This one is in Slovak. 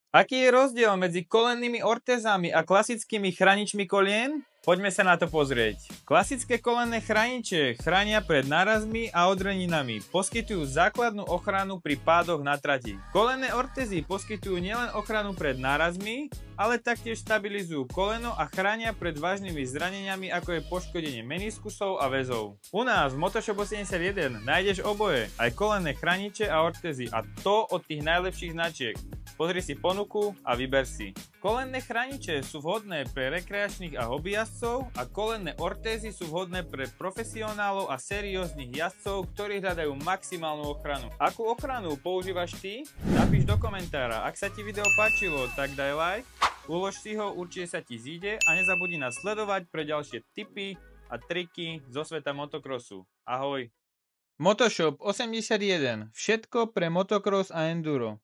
Aký je rozdiel medzi kolennými ortézami a klasickými chráničmi kolien? Poďme sa na to pozrieť. Klasické kolenné chrániče chránia pred nárazmi a odreninami, poskytujú základnú ochranu pri pádoch na trati. Kolenné ortézy poskytujú nielen ochranu pred nárazmi, ale taktiež stabilizujú koleno a chránia pred vážnymi zraneniami, ako je poškodenie meniskusov a väzov. U nás v Motoshop 81 nájdeš oboje, aj kolenné chrániče a ortézy, a to od tých najlepších značiek. Pozri si ponuku a vyber si. Kolenné chrániče sú vhodné pre rekreačných a hobbyjazdcov a kolenné ortézy sú vhodné pre profesionálov a serióznych jazdcov, ktorí hľadajú maximálnu ochranu. Akú ochranu používaš ty? Napíš do komentára. Ak sa ti video páčilo, tak daj like, ulož si ho, určite sa ti zíde a nezabudni nás sledovať pre ďalšie tipy a triky zo sveta motokrosu. Ahoj! Motoshop 81. Všetko pre motokros a enduro.